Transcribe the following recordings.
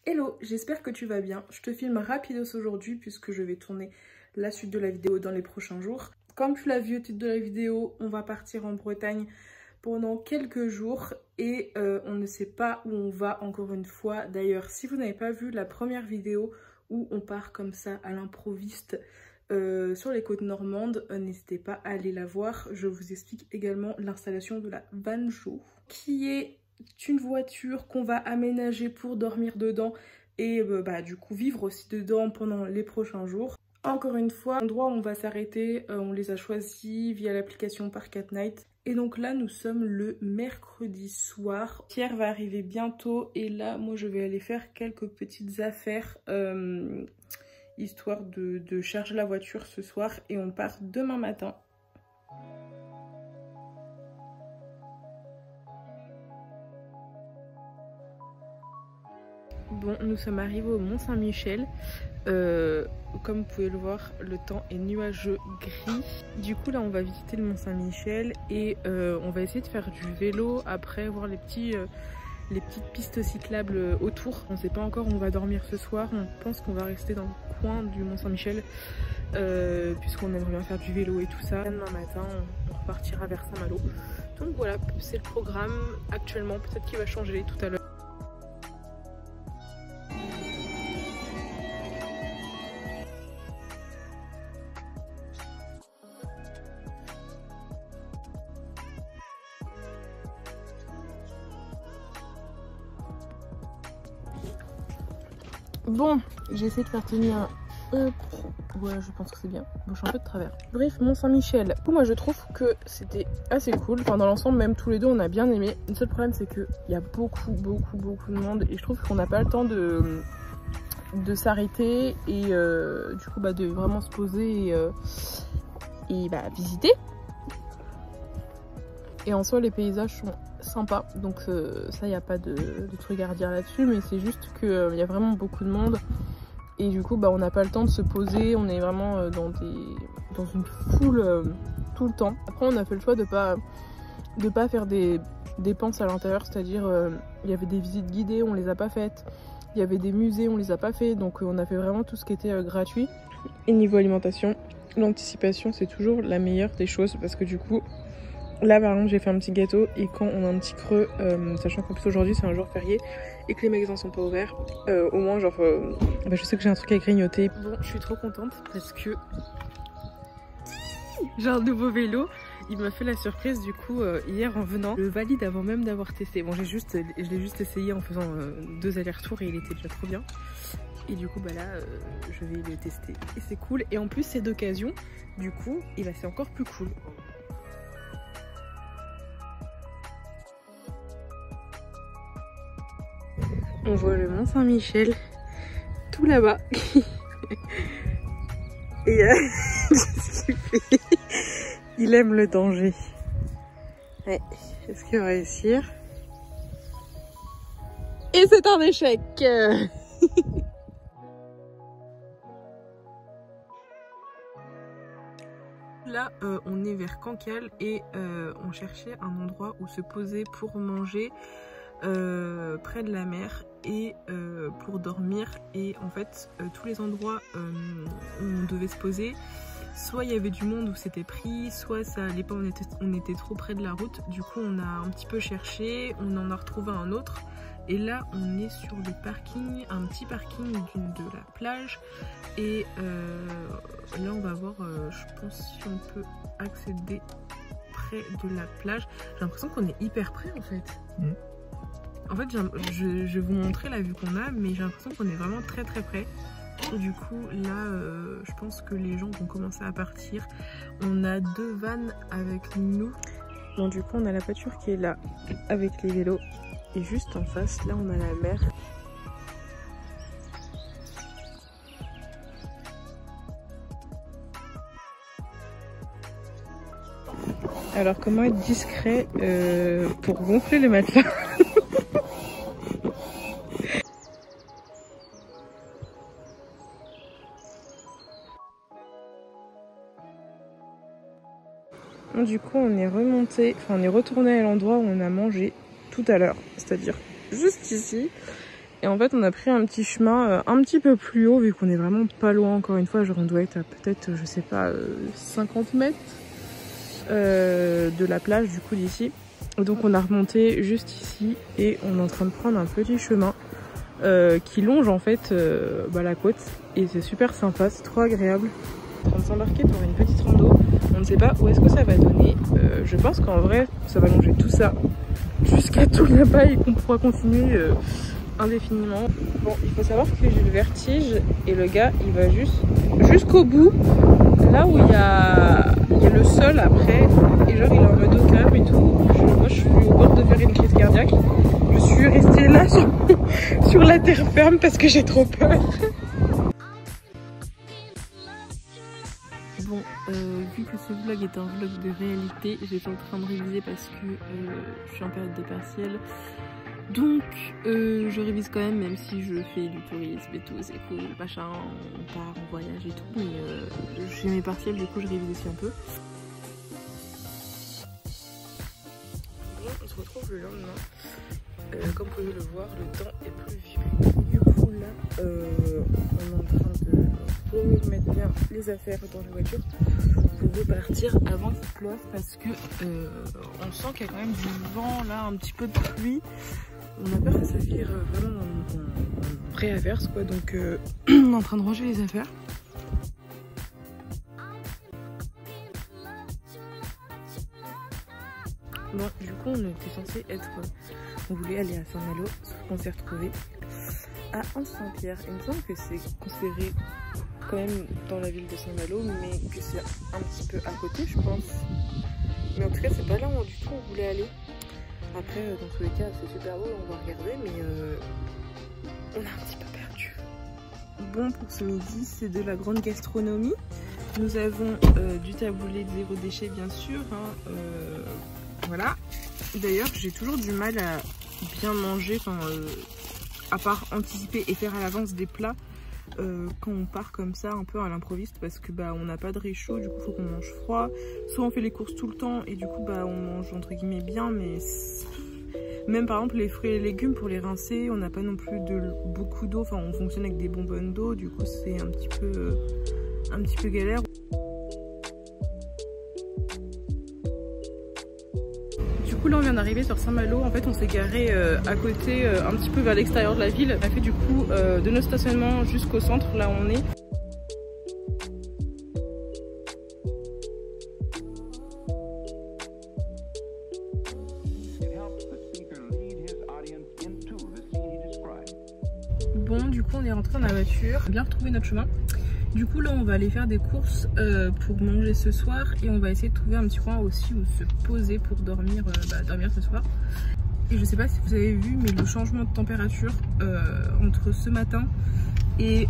Hello, j'espère que tu vas bien. Je te filme rapidos aujourd'hui puisque je vais tourner la suite de la vidéo dans les prochains jours. Comme tu l'as vu au titre de la vidéo, on va partir en Bretagne pendant quelques jours et on ne sait pas où on va encore une fois. D'ailleurs, si vous n'avez pas vu la première vidéo où on part comme ça à l'improviste sur les côtes normandes, n'hésitez pas à aller la voir. Je vous explique également l'installation de la Vanjo, qui est une voiture qu'on va aménager pour dormir dedans et du coup vivre aussi dedans pendant les prochains jours. Encore une fois, l'endroit où on va s'arrêter, on les a choisis via l'application Park at Night. Et donc là, nous sommes le mercredi soir. Pierre va arriver bientôt et là, moi, je vais aller faire quelques petites affaires histoire de charger la voiture ce soir et on part demain matin. Bon, nous sommes arrivés au Mont-Saint-Michel. Comme vous pouvez le voir, le temps est nuageux gris. Du coup, là, on va visiter le Mont-Saint-Michel et on va essayer de faire du vélo. Après, voir les petites pistes cyclables autour. On ne sait pas encore où on va dormir ce soir. On pense qu'on va rester dans le coin du Mont-Saint-Michel puisqu'on aimerait bien faire du vélo et tout ça. Demain matin, on repartira vers Saint-Malo. Donc voilà, c'est le programme actuellement. Peut-être qu'il va changer tout à l'heure. Bon, j'ai essayé de faire tenir un... Ouais, je pense que c'est bien. Bon, je suis un peu de travers. Bref, Mont-Saint-Michel. Du coup, moi, je trouve que c'était assez cool. Enfin, dans l'ensemble, même tous les deux, on a bien aimé. Le seul problème, c'est qu'il y a beaucoup de monde. Et je trouve qu'on n'a pas le temps de s'arrêter. Et du coup, de vraiment se poser et visiter. Et en soi, les paysages sont sympa, donc ça il n'y a pas de truc à redire là-dessus, mais c'est juste qu'il y a vraiment beaucoup de monde et du coup on n'a pas le temps de se poser, on est vraiment dans une foule tout le temps. Après on a fait le choix de pas faire des dépenses à l'intérieur, c'est-à-dire il y avait des visites guidées, on les a pas faites, il y avait des musées, on les a pas fait, donc on a fait vraiment tout ce qui était gratuit. Et niveau alimentation, l'anticipation c'est toujours la meilleure des choses parce que du coup là par exemple j'ai fait un petit gâteau et quand on a un petit creux, sachant qu'en plus aujourd'hui c'est un jour férié et que les magasins sont pas ouverts, au moins genre je sais que j'ai un truc à grignoter. Bon, je suis trop contente parce que j'ai un nouveau vélo. Il m'a fait la surprise du coup hier en venant. Je le valide avant même d'avoir testé. Bon je l'ai juste essayé en faisant 2 allers-retours et il était déjà trop bien. Et du coup là je vais le tester et c'est cool. Et en plus c'est d'occasion, du coup c'est encore plus cool. On voit le Mont-Saint-Michel tout là-bas. Et qu'est-ce qu'il fait? Il aime le danger. Ouais, est-ce qu'il va réussir? Et c'est un échec. Là, on est vers Cancale et on cherchait un endroit où se poser pour manger. Près de la mer et pour dormir, et en fait tous les endroits où on devait se poser, soit il y avait du monde où c'était pris, soit ça allait pas, on était trop près de la route. Du coup on a un petit peu cherché, on en a retrouvé un autre et là on est sur le parking, un petit parking de la plage et là on va voir je pense si on peut accéder près de la plage. J'ai l'impression qu'on est hyper près en fait. En fait, je vais vous montrer la vue qu'on a, mais j'ai l'impression qu'on est vraiment très près. Et du coup, là, je pense que les gens vont commencer à partir. On a 2 vannes avec nous. Donc du coup, on a la voiture qui est là, avec les vélos. Et juste en face, là, on a la mer. Alors, comment être discret pour gonfler le matelas? Du coup on est remonté, on est retourné à l'endroit où on a mangé tout à l'heure, c'est-à-dire juste ici. Et en fait on a pris un petit chemin un petit peu plus haut vu qu'on est vraiment pas loin encore une fois. Genre on doit être à peut-être je sais pas 50 mètres de la plage du coup d'ici. Donc on a remonté juste ici et on est en train de prendre un petit chemin qui longe en fait la côte. Et c'est super sympa, c'est trop agréable. On est en train de s'embarquer pour une petite rando. On ne sait pas où est-ce que ça va donner. Je pense qu'en vrai ça va longer tout ça jusqu'à tout là-bas et qu'on pourra continuer indéfiniment. Bon, il faut savoir que j'ai le vertige et le gars il va jusqu'au bout, là où il y a le sol après, et genre il est en mode au calme et tout. Moi je suis au bord de faire une crise cardiaque. Je suis restée là sur la terre ferme parce que j'ai trop peur. Bon, vu que ce vlog est un vlog de réalité, j'étais en train de réviser parce que je suis en période de partiel. Donc je révise quand même si je fais du tourisme et tout, c'est cool, machin, on part en voyage et tout, mais j'ai mes partiels, du coup je révise aussi un peu. Bon, on se retrouve le lendemain. Comme vous pouvez le voir, le temps est pluvieux. Du coup là, on est en train de remettre bien les affaires dans la voiture pour repartir avant qu'il pleuve parce que on sent qu'il y a quand même du vent là, un petit peu de pluie. On a peur que ça vire vraiment en pré-averse quoi, donc on est en train de ranger les affaires. Bon, du coup on était censé être, on voulait aller à Saint-Malo, sauf qu'on s'est retrouvé à Anse-Saint-Pierre. Il me semble que c'est considéré quand même dans la ville de Saint-Malo, mais que c'est un petit peu à côté je pense. Mais en tout cas c'est pas là où du tout on voulait aller. Après, dans tous les cas, c'est super beau, on va regarder, mais on a un petit peu perdu. Bon, pour ce midi, c'est de la grande gastronomie. Nous avons du taboulé de zéro déchet, bien sûr. Hein, voilà. D'ailleurs, j'ai toujours du mal à bien manger, à part anticiper et faire à l'avance des plats quand on part comme ça, un peu à l'improviste, parce que on n'a pas de réchaud, du coup, faut qu'on mange froid. Soit on fait les courses tout le temps et du coup, on mange entre guillemets bien, mais même par exemple les fruits et légumes pour les rincer, on n'a pas non plus beaucoup d'eau. Enfin, on fonctionne avec des bonbonnes d'eau, du coup, c'est un petit peu galère. Du coup, là, on vient d'arriver sur Saint-Malo. En fait, on s'est garé à côté, un petit peu vers l'extérieur de la ville. On a fait du coup de notre stationnement jusqu'au centre, là où on est. Bon, du coup, on est rentré dans la voiture, on a bien retrouvé notre chemin. Du coup, là, on va aller faire des courses pour manger ce soir et on va essayer de trouver un petit coin aussi où se poser pour dormir, dormir ce soir. Et je sais pas si vous avez vu, mais le changement de température entre ce matin et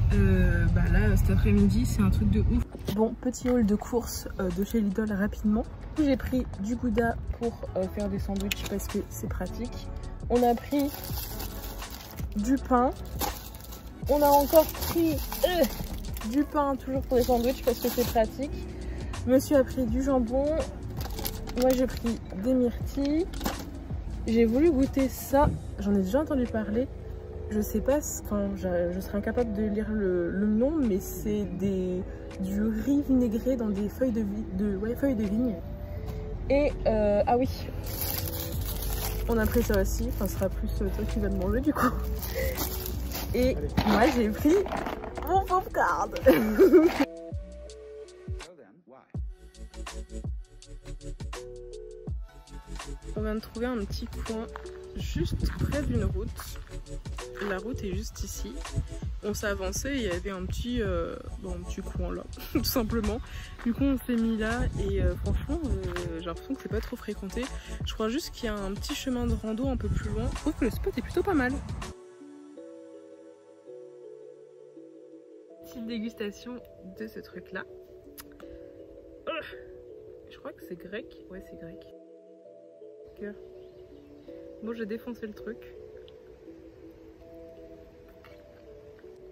là, cet après-midi, c'est un truc de ouf. Bon, petit haul de courses de chez Lidl rapidement. J'ai pris du Gouda pour faire des sandwichs parce que c'est pratique. On a pris du pain. On a encore pris du pain toujours pour les sandwichs parce que c'est pratique. Monsieur a pris du jambon. Moi j'ai pris des myrtilles. J'ai voulu goûter ça. J'en ai déjà entendu parler. Je sais pas, je serais incapable de lire le nom, mais c'est du riz vinaigré dans des feuilles feuilles de vigne. Et ah oui, on a pris ça aussi. Enfin, ce sera plus toi qui vas le manger du coup. Et moi j'ai pris mon popcorn. On vient de trouver un petit coin juste près d'une route. La route est juste ici. On s'est avancé et il y avait un petit coin là, tout simplement. Du coup on s'est mis là et franchement j'ai l'impression que c'est pas trop fréquenté. Je crois juste qu'il y a un petit chemin de rando un peu plus loin. Je trouve que le spot est plutôt pas mal. Petite dégustation de ce truc là. Je crois que c'est grec. Ouais, c'est grec. Bon, j'ai défoncé le truc.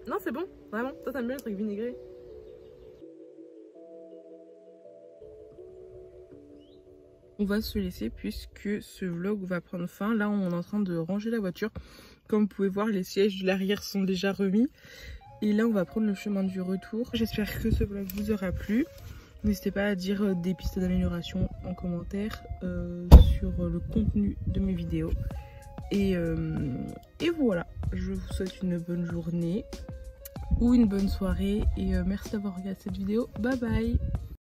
Non, c'est bon, vraiment. Toi, t'aimes bien le truc vinaigré. On va se laisser puisque ce vlog va prendre fin. Là, on est en train de ranger la voiture. Comme vous pouvez voir, les sièges de l'arrière sont déjà remis. Et là, on va prendre le chemin du retour. J'espère que ce vlog vous aura plu. N'hésitez pas à dire des pistes d'amélioration en commentaire sur le contenu de mes vidéos. Et voilà, je vous souhaite une bonne journée ou une bonne soirée. Et merci d'avoir regardé cette vidéo. Bye bye!